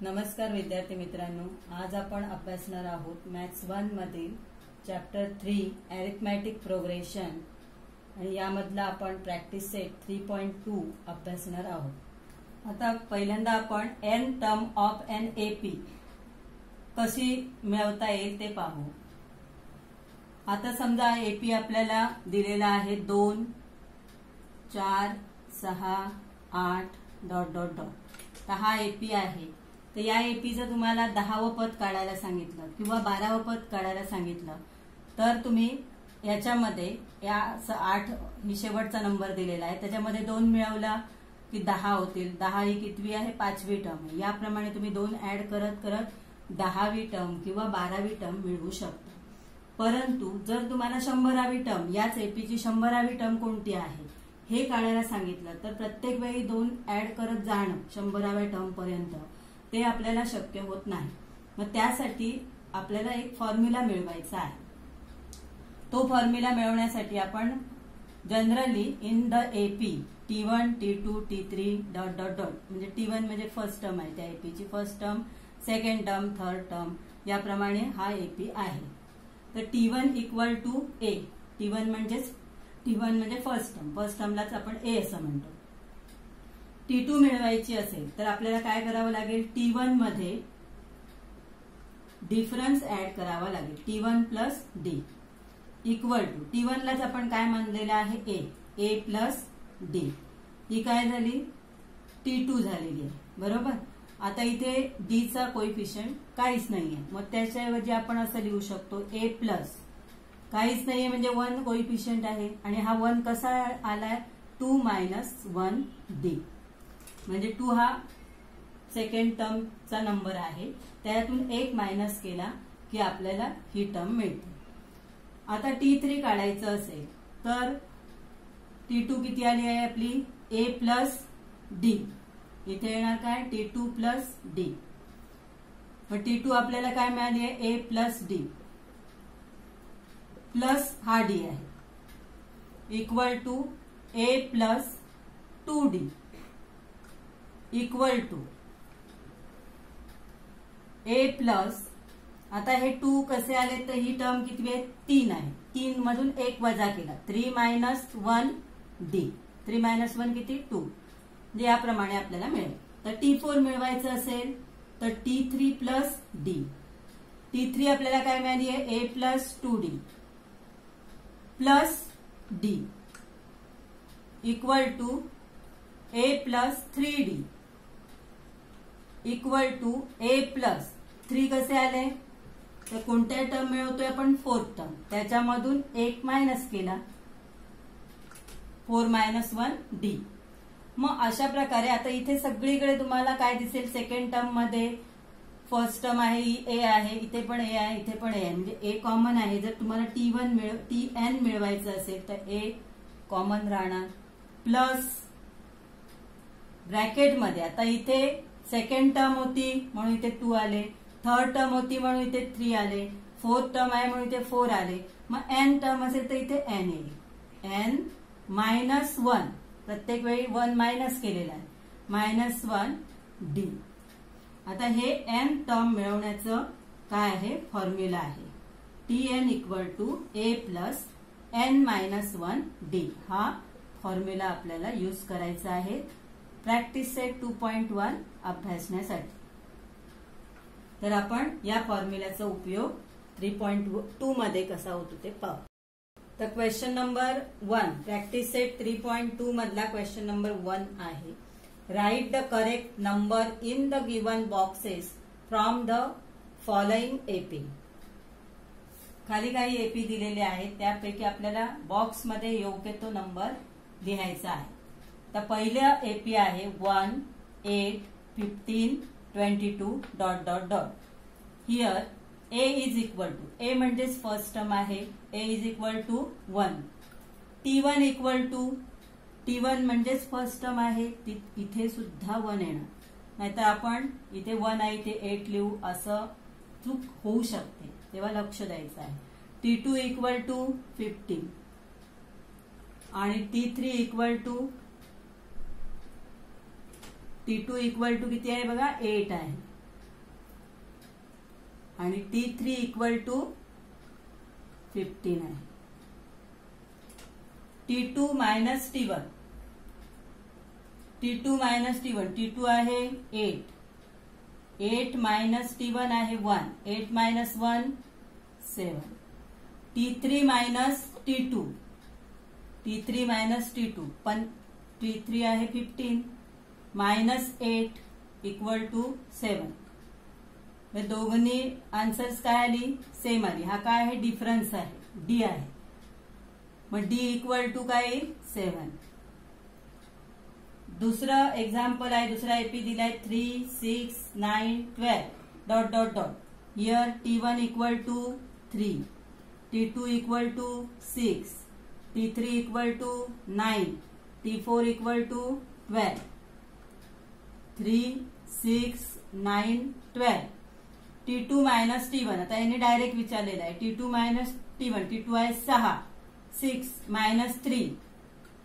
नमस्कार विद्यार्थी मित्रांनो, आज आपण अभ्यासणार आहोत मॅथ्स 1 मधील चॅप्टर 3 अरिथमॅटिक प्रोग्रेशन आणि यामधला आपण प्रॅक्टिस सेट 3.2 अभ्यासणार आहोत। आता पहिल्यांदा आपण n term of an AP कशी मिळवता येईल ते पाहू। आता समजा एपी आपल्याला दिलेला आहे 2 4 6 8 डॉट डॉट डॉट। तर हा एपी आहे। तर या एपीचं तुम्हाला 10व पद काढायला सांगितलं किंवा 12व पद काढायला सांगितलं तर तुम्ही याच्यामध्ये या 8 ही शेवटचा नंबर दिलेला आहे, त्याच्यामध्ये 2 मिळवला की 10 होतील। 10 ही कितवी आहे? 5वी टर्म आहे। याप्रमाणे तुम्ही 2 ऍड करत करत 10वी टर्म किंवा 12वी टर्म मिळवू शकता। परंतु जर तुम्हाला 100वी टर्म, याच एपीची 100वी टर्म कोणती आहे हे काढायला सांगितलं तर प्रत्येक वेळी 2 ऍड करत जाणं 100व्या टर्म पर्यंत ते आपल्याला शक्य होत नाही। मग त्यासाठी आपल्याला एक फॉर्म्युला मिळवायचा आहे। तो फॉर्म्युला मिळवण्यासाठी आपण generally in the AP T1 T2 T3 dot dot dot, म्हणजे T1 म्हणजे फर्स्ट टर्म आहे त्या एपीची, first term, second term, third term, याप्रमाणे हा एपी आहे। तर T1 equal to A, T1 म्हणजे फर्स्ट टर्म, फर्स्ट टर्मलाच आपण ए असं म्हणतो। T2 मिळवायची असेल तर आपल्याला काय करावं लागेल? T1 मध्ये डिफरन्स ऍड करावा लागेल, T1 plus D equal to, T1 लाच आपण काय मानलेलं आहे? A plus D. ही काय झाली? T2 झालेली आहे, बरोबर। आता इथे डी चा कोइफिशियंट काहीच नाहीये, मग त्याच्याऐवजी आपण असं लिहू शकतो ए प्लस काहीच नाहीये म्हणजे 1 कोइफिशियंट आहे, आणि हा 1 कसा आलाय? 2 मायनस 1 डी, म्हणजे 2 हा सेकंड टर्मचा नंबर आहे, त्यातून 1 मायनस केला की आपल्याला ही टर्म मिळते। आता T3 काढायचं असेल तर T2 किती आली आहे आपली? ए प्लस डी, इथे येणार काय? T2 plus D. मग T2 आपल्याला काय मिळाली आहे? ए प्लस डी प्लस हा डी आहे equal to A plus 2D equal to A plus, आता हे 2 कसे आले तर ही टर्म किती आहे? 3 आहे, 3 मधून 1 वजा केला, 3 मायनस 1 डी, 3 मायनस 1 किती? 2, म्हणजे याप्रमाणे आपल्याला मिळेल। तर T4 मिळवायचं असेल तर T3 प्लस डी, T3 आपल्याला काय मिळाली आहे? A plus 2D plus D equal to A plus 3D equal to A plus 3 कसे आले तर कोणत्या टर्म मिळवतोय आपण? फोर्थ टर्म, त्याच्यामधून 1 मायनस केला, 4 मायनस 1 डी। मग अशा प्रकारे आता इथे सगळीकडे तुम्हाला काय दिसेल? सेकंड टर्म मध्ये फर्स्ट टर्म आहे ही ए आहे, इथे पण ए आहे, इथे पण ए आहे, म्हणजे ए कॉमन आहे। जर तुम्हाला Tn मिळवायचं असेल तर ए कॉमन राहणार प्लस ब्रॅकेट मध्ये, आता इथे सेकंड टर्म होती म्हणून इथे 2 आले, थर्ड टर्म होती म्हणून इथे 3 आले, फोर्थ टर्म आहे म्हणून इथे 4 आले, मग एन टर्म असेल तर इथे एन येईल, एन मायनस 1, प्रत्येक वेळी 1 मायनस केलेला आहे, मायनस 1 डी। आता हे एन टर्म मिळवण्याचं काय आहे? फॉर्म्युला आहे Tn equal to A plus N minus 1 D. हा फॉर्म्युला आपल्याला यूज करायचा आहे प्रॅक्टिस सेट 2.1 अभ्यासण्यासाठी। तर आपण या फॉर्म्युल्याचा उपयोग 3.2 मध्ये कसा होतो ते पाहू। तर क्वेश्चन नंबर 1, प्रॅक्टिस सेट 3.2 मधला क्वेश्चन नंबर 1 आहे, write the correct number in the given boxes from the following AP. खाली काही एपी दिलेले आहेत, त्यापैकी आपल्याला बॉक्समध्ये योग्य तो नंबर लिहायचा आहे। तर पहिलं एपी आहे 1 8 15 22 dot dot dot. Here A is equal to, A म्हणजेच फर्स्ट टर्म आहे, A is equal to 1, T1 equal to, T1 म्हणजेच फर्स्ट टर्म आहे, इथे सुद्धा 1 येणार, नाहीतर आपण इथे 1 आहे इथे 8 लिहू, असं चूक होऊ शकते, तेव्हा लक्ष द्यायचं आहे। T2 इक्वल टू 15 आणि T3 equal to T2 equal to किती आहे बघा? 8 आहे, आणि T3 इक्वल टू 15 आहे. T2 minus T1, T2 minus T1, T2 आहे 8, 8 मायनस T1 आहे 1, 8 minus 1 7. T3 minus T2, T3 minus T2, पण T3 आहे 15 मायनस 8 इक्वल टू 7. दोघांनी आन्सर्स काय आली, सेम आली. हा काय आहे, डिफरन्स आहे, डी आहे. मग डी इक्वल टू काय येईल, 7. दुसरं एक्झाम्पल आहे, दुसरा एपी दिलाय 3, 6, 9, 12 dot dot dot. Here T1 equal to 3, T2 equal to 6, T3 equal to 9, T4 equal to 12. 3, 6, 9, 12. T2 minus T1, आता यांनी डायरेक्ट विचारलेलं आहे. T2 मायनस T1, T2 आहे 6, 6 मायनस 3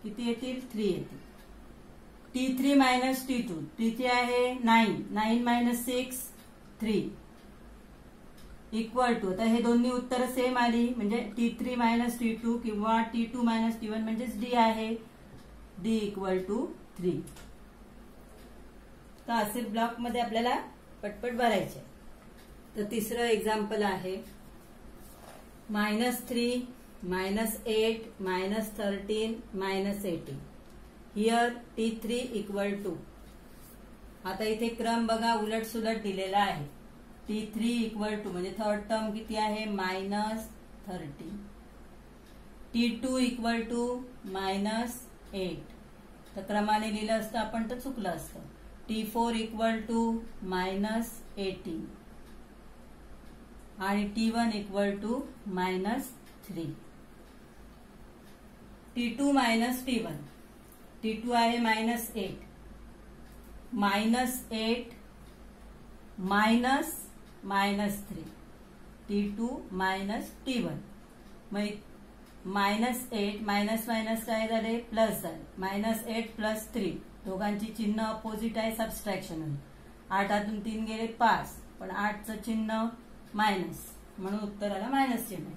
किती येतील, 3 येतील. T3 मायनस T2, T3 आहे 9, 9 मायनस 6 3 इक्वल टू. आता हे दोन्ही उत्तर सेम आली, म्हणजे T3 मायनस T2 किंवा T2 मायनस T1 म्हणजेच डी आहे. D equal to 3. तर असे ब्लॉक मध्ये आपल्याला पटपट भरायचे. तर तिसरं एक्झाम्पल आहे -3, -8, -13, -18. Here T3 equal to. आता इथे क्रम बघा उलट सुलट दिलेला आहे. T3 इक्वल टू म्हणजे थर्ड टर्म किती आहे, -13. T2 equal to -8. तर क्रमाने लिहिलं असतं आपण तर चुकलं असतं. T4 इक्वल टू -18 आणि T1 equal to -3. T2 minus T1, T2 आहे -8, -8 मायनस -3, T2 मायनस T1. मग -8 मायनस मायनस काय झाले, प्लस झाले. -8 प्लस 3, दोघांची चिन्ह अपोजिट आहे, सबस्ट्रॅक्शन आहे. 8 3 गेले 5, पण 8चं चिन्ह मायनस, म्हणून उत्तराला मायनस चिन्ह.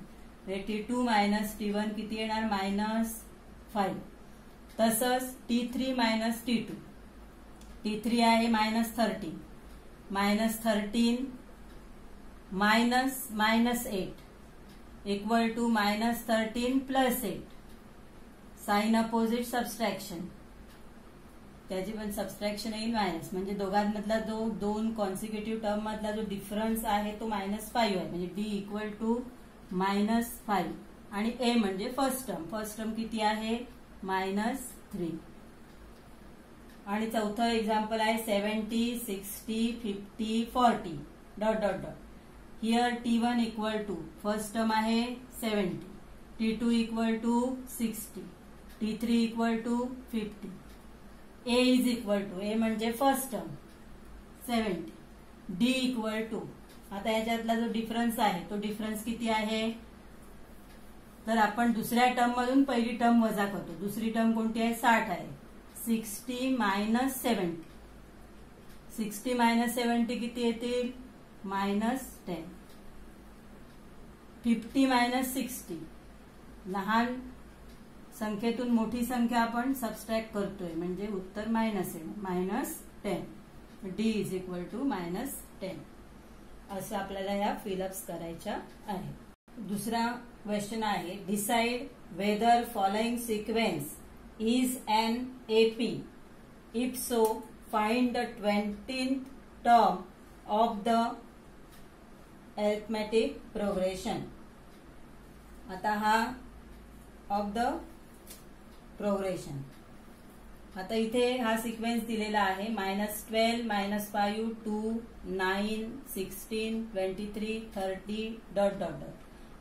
T2 मायनस T1 किती येणार, -5. तसंच T3 मायनस T2, T3 आहे -13, -13 minus -8 equal to -13 plus 8. Sign opposite subtraction, त्याची पण सबस्ट्रॅक्शन येईल मायनस. म्हणजे दोघांमधला जो दोन कॉन्सिक्युटिव्ह टर्म मधला जो डिफरन्स आहे तो -5 आहे. म्हणजे डी इक्वल टू -5. आणि ए म्हणजे फर्स्ट टर्म किती आहे, -3. आणि चौथं एक्झाम्पल आहे 70, 60, 50, 40 dot dot dot. Here T1 equal to first term आहे 70, T2 equal to 60, T3 equal to 50. A is equal to, A म्हणजे first term 70, D equal to. आता याच्यातला जो डिफरन्स आहे तो डिफरन्स किती आहे, तर आपण दुसऱ्या टर्म मधून पहिली टर्म वजा करतो. दुसरी टर्म कोणती आहे, 60 आहे. 60 मायनस 70, 60 मायनस 70 किती येतील, -10. 50 मायनस 60, लहान संख्येतून मोठी संख्या आपण सबस्ट्रॅक्ट करतोय, म्हणजे उत्तर मायनस येणार, -10. D is equal to -10. असं आपल्याला या फिलअप्स करायच्या आहे. दुसरा क्वेश्चन आहे, decide whether following sequence is an AP. If so find the 20th term of the arithmetic progression. आता हा ऑफ द प्रोग्रेशन. आता इथे हा सिक्वेन्स दिलेला आहे, -12, -5, 2, 9, 16, 23, 30 डॉट डॉट डॉट.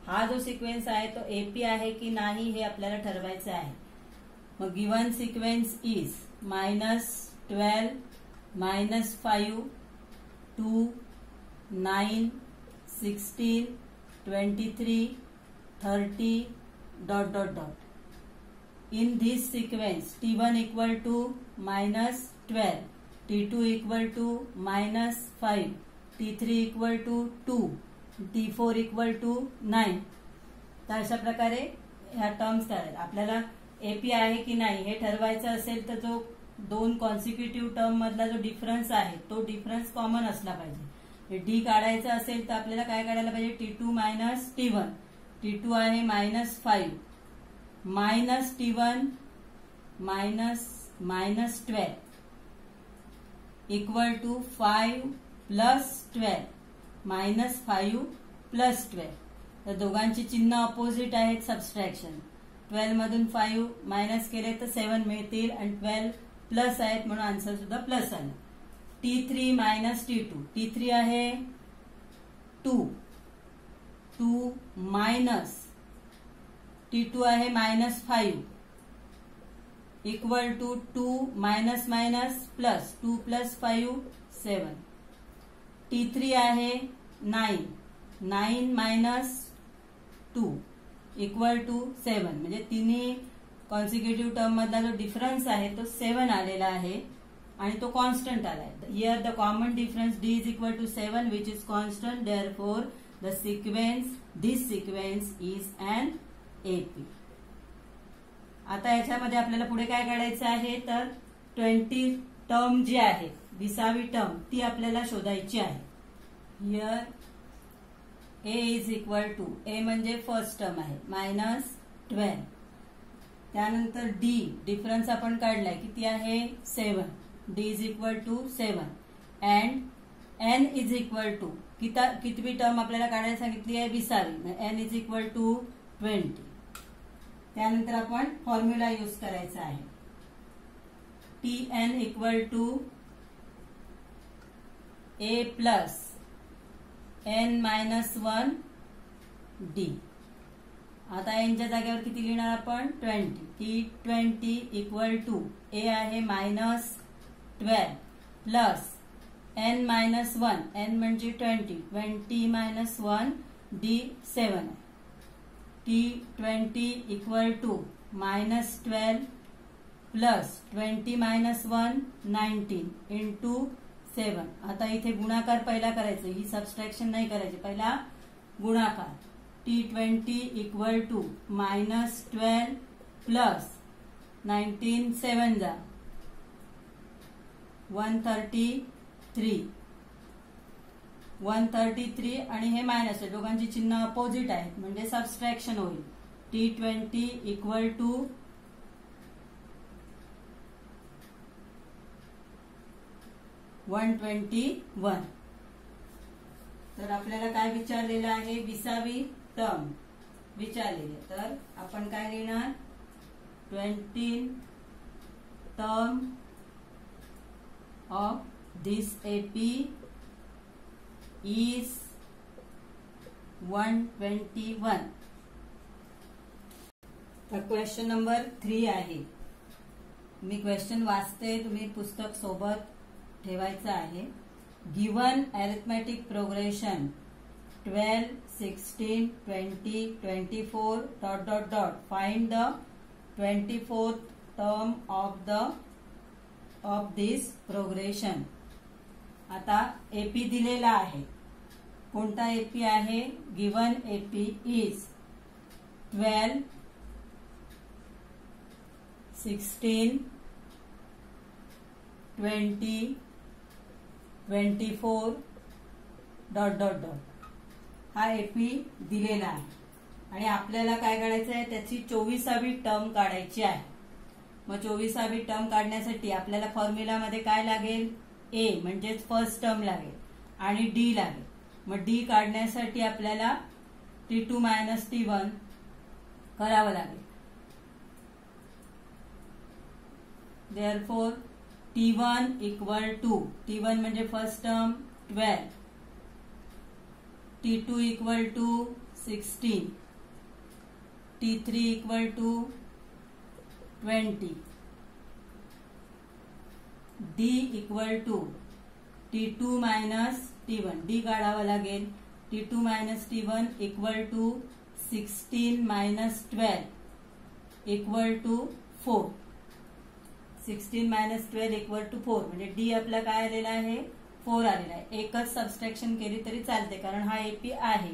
हा जो सिक्वेन्स आहे तो एपी आहे की नाही हे आपल्याला ठरवायचं आहे. मग given sequence is -12, -5, 2, 9, 16, 23, 30 dot dot dot. In this sequence, T1 equal to -12, T2 equal to -5, T3 equal to 2, T4 equal to 9. तर अशा प्रकारे ह्या टर्म्स करायच्या. आपल्याला एपी आहे की नाही हे ठरवायचं असेल तर जो दोन कॉन्सिक्युटिव्ह टर्म मधला जो डिफरन्स आहे तो डिफरन्स कॉमन असला पाहिजे. डी काढायचं असेल तर आपल्याला काय काढायला पाहिजे, T2 मायनस T1. T2 आहे -5 minus T1 minus 12 equal to 5 plus 12 -5 plus 12. तर दोघांची चिन्ह अपोजिट आहेत सबस्ट्रॅक्शन. 12 मधून 5 मायनस केले तर 7 मिळतील आणि 12 प्लस आहेत म्हणून आन्सर सुद्धा प्लस आलं. T3 minus T2. T3 आहे 2 मायनस T2 आहे -5 equal to 2 minus minus plus 2 plus 5 7. T3 आहे 9 मायनस 2 इक्वल टू 7. म्हणजे तिन्ही कॉन्सिक्युटिव्ह टर्म मधला जो डिफरन्स आहे तो 7 आलेला आहे आणि तो कॉन्स्टंट आलाय. Here the common difference D is equal to 7 which is constant. Therefore this sequence is an AP. आता याच्यामध्ये आपल्याला पुढे काय काढायचं आहे तर 20 टर्म जी आहे 20वी टर्म ती आपल्याला शोधायची आहे. Here A is equal to A म्हणजे फर्स्ट टर्म आहे -12. त्यानंतर D डिफरन्स आपण काढलाय किती आहे 7. D is equal to 7 and N is equal to कितवी टर्म आपल्याला काढायला सांगितली आहे 20वी. N is equal to 20. त्यानंतर आपण फॉर्म्युला यूज करायचा आहे. Tn equal to A plus N minus 1 D. आता एनच्या जागेवर किती लिहिणार आपण 20. T20 इक्वल टू A आहे -12 प्लस N मायनस 1 N म्हणजे 20 minus 1 D 7. T20 equal to -12 plus 20 minus 1 19 into 7. आता इथे गुणाकार पहिला करायचं, ही सबस्ट्रॅक्शन नाही करायची, पहिला गुणाकार. T20 इक्वल टू -12 प्लस 19 7 जा 133 आणि हे मायनस आहे, दोघांची चिन्ह अपोजिट आहेत म्हणजे सबस्ट्रॅक्शन होईल. T20 equal to 121. तर आपल्याला काय विचारलेलं आहे 20वी टर्म विचारलेली. तर आपण काय लिहिणार 20 term of this AP is 121. तर क्वेश्चन नंबर 3 आहे. मी क्वेश्चन वाचते, तुम्ही पुस्तक सोबत ठेवायचं आहे. Given arithmetic progression 12, 16, 20, 24 ... find the 24th term of this progression. आता एपी दिलेला आहे. कोणता एपी आहे गिवन एपी इज 12, 16, 20, 24 ... हा एपी दिलेला आहे आणि आपल्याला काय काढायचं आहे त्याची 24वी टर्म काढायची आहे. मग 24वी टर्म काढण्यासाठी आपल्याला फॉर्म्युलामध्ये काय लागेल ए म्हणजेच फर्स्ट टर्म लागेल आणि डी लागेल. मग डी काढण्यासाठी आपल्याला T2 मायनस T1 करावं लागेल. Therefore T1 equal to T1 म्हणजे first term 12, T2 equal to 16, T3 equal to 20, D equal to T2 minus T1 D काढावं लागेल. T2 minus T1 equal to 16 minus 12 equal to 4. 16 minus 12 equal to 4 म्हणजे D आपला काय आलेला आहे 4 आलेला आहे. एकच सबस्ट्रॅक्शन केली तरी चालते कारण हा एपी आहे,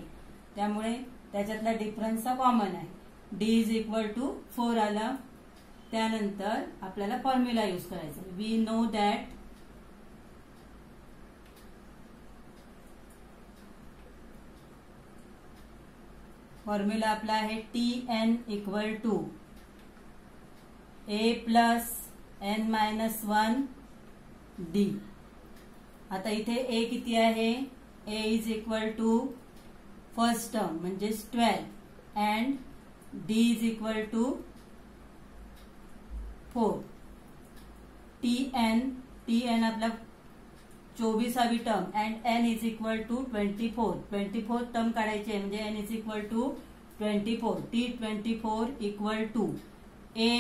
त्यामुळे त्याच्यातला डिफरन्स हा कॉमन आहे. डी इज इक्वल टू 4 आला. त्यानंतर आपल्याला फॉर्म्युला यूज करायचा. वी नो दॅट फॉर्म्युला आपला आहे Tn equal to A plus n minus 1 D. आता इथे A किती आहे? A is equal to first term म्हणजेच 12 and D is equal to 4. Tn आपला 24वी term and n is equal to 24 term काढायची आहे म्हणजे n is equal to 24. T24 equal to A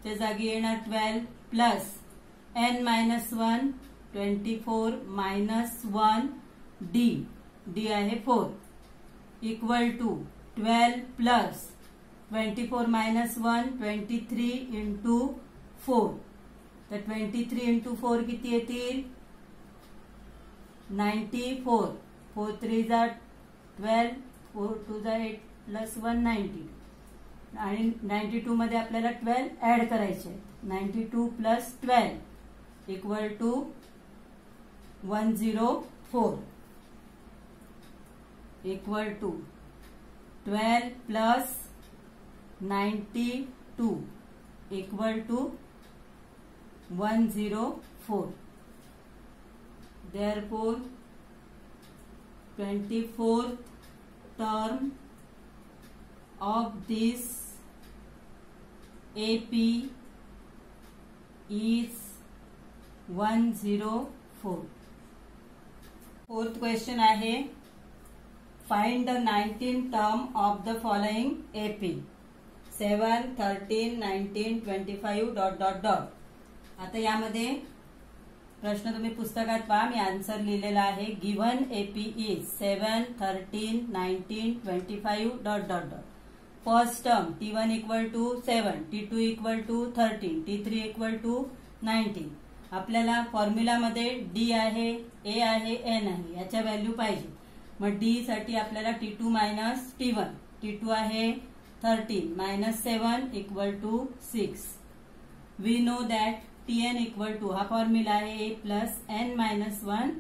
च्या जागी येणार 12 plus n minus 1 24 minus 1 D आहे 4 equal to 12 plus 24 minus 1 23 into 4. तर 23 इंटू 4 किती येतील? 94. 4 3 जा 12, 4 2 जा 8 प्लस 1 92. आणि 92 मध्ये आपल्याला 12 ऍड करायचे. 92 plus 12 equal to 104 equal to 12 plus 92 equal to 104. Therefore 24th term of this AP is 104. Fourth question आहे find the 19th term of the following AP 7, 13, 19, 25 ... आता यामध्ये प्रश्न तुम्ही पुस्तकात पहा. मी आन्सर लिहिलेला आहे. Given AP is 7, 13, 19, 25 ... first term T1 equal to 7, T2 equal to 13, T3 equal to 19. आपल्याला फॉर्म्युलामध्ये D आहे, A आहे, N आहे, याच्या व्हॅल्यू पाहिजे. मग D साठी आपल्याला T2 मायनस T1. T2 आहे 13 minus 7 equal to 6. We know that Tn equal to हा फॉर्म्युला आहे A plus n minus 1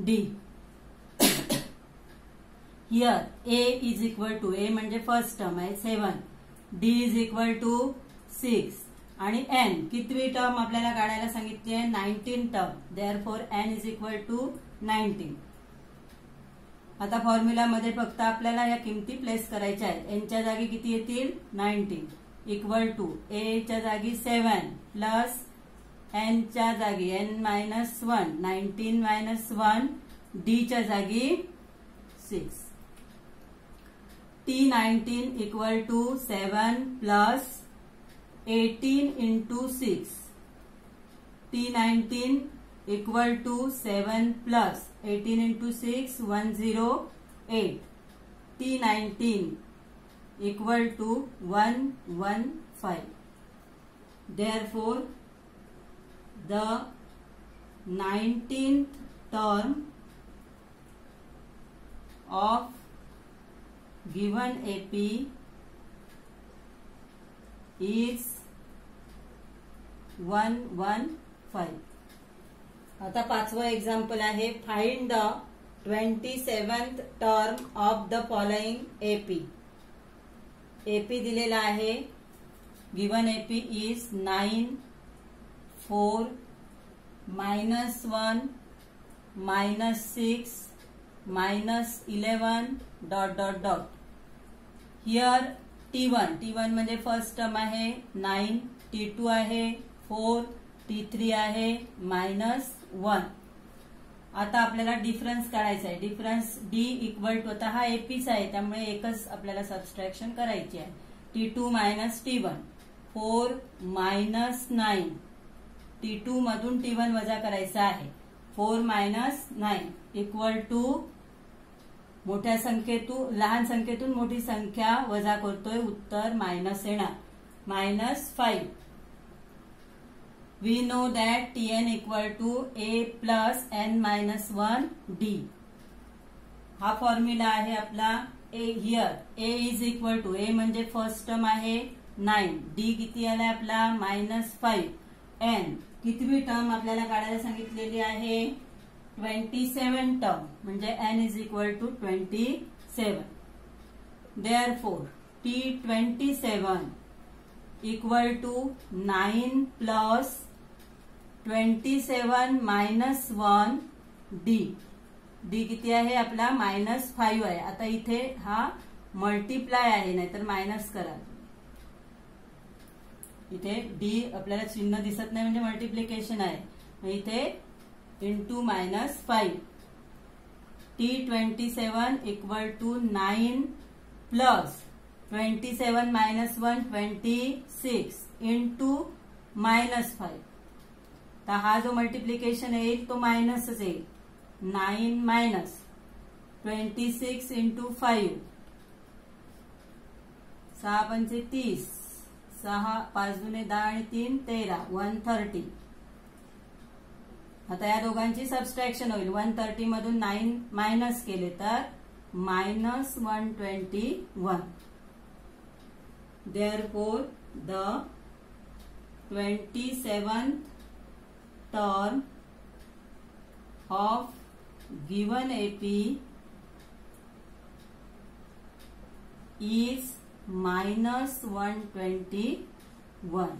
D. Here A is equal to A म्हणजे फर्स्ट टर्म आहे 7, D इज इक्वल टू 6 आणि n कितवी term आपल्याला काढायला सांगितली आहे? 19 term. Therefore n is equal to 19. आता फॉर्म्युलामध्ये फक्त आपल्याला या किमती प्लेस करायच्या आहेत. n च्या जागी किती येतील? 19 इक्वल टू A च्या जागी 7 प्लस n च्या जागी n मायनस 1 19 मायनस 1 D च्या जागी 6. T19 equal to 7 plus 18 into 6. T19 equal to 7 plus 18 into 6 108. T19 equal to 115. Therefore the 19th term of given AP is 115. आता पाचवं एक्झाम्पल आहे find the 27th term of the following AP. AP दिलेला आहे. Given AP is 9, 4, minus 1, minus 6, minus 11 ... Here T1 म्हणजे first term आहे 9, T2 आहे 4, T3 आहे minus 1. आता आपल्याला डिफरन्स काढायचा आहे. डिफरन्स D इक्वल टू आता हा एपीच आहे त्यामुळे एकच आपल्याला सबस्ट्रॅक्शन करायची आहे. T2 minus T1 4 minus 9. T2 मधून T1 वजा करायचा आहे. 4 मायनस 9 इक्वल टू मोठ्या संख्येतून लहान संख्येतून मोठी संख्या वजा करतोय. उत्तर मायनस येणार. -5. we know that Tn equal to A plus n minus 1 D. हा फॉर्म्युला आहे आपला. A here A is equal to, A म्हणजे फर्स्ट टर्म आहे 9, D किती आलाय आपला -5, n कितवी टर्म आपल्याला काढायला सांगितलेली आहे 27 टर्म, म्हणजे n is equal to 27. Therefore T27 equal to 9 plus 27 minus 1 D. D किती आहे आपला -5 आहे. आता इथे हा मल्टिप्लाय आहे, नाहीतर मायनस करा. इथे D आपल्याला चिन्ह दिसत नाही म्हणजे मल्टिप्लिकेशन आहे, इथे into -5. T27 equal to 9 plus 27 minus 1 26 into -5. तर हा जो मल्टिप्लिकेशन येईल तो मायनसच येईल. 9 मायनस 26 इंटू 5, 6 पंचे 30, 6 5 दुने 10 आणि 3 13, 130. आता या दोघांची सबस्ट्रॅक्शन होईल. 130 मधून 9 मायनस केले तर -121. Therefore the 27th term of given AP is -121.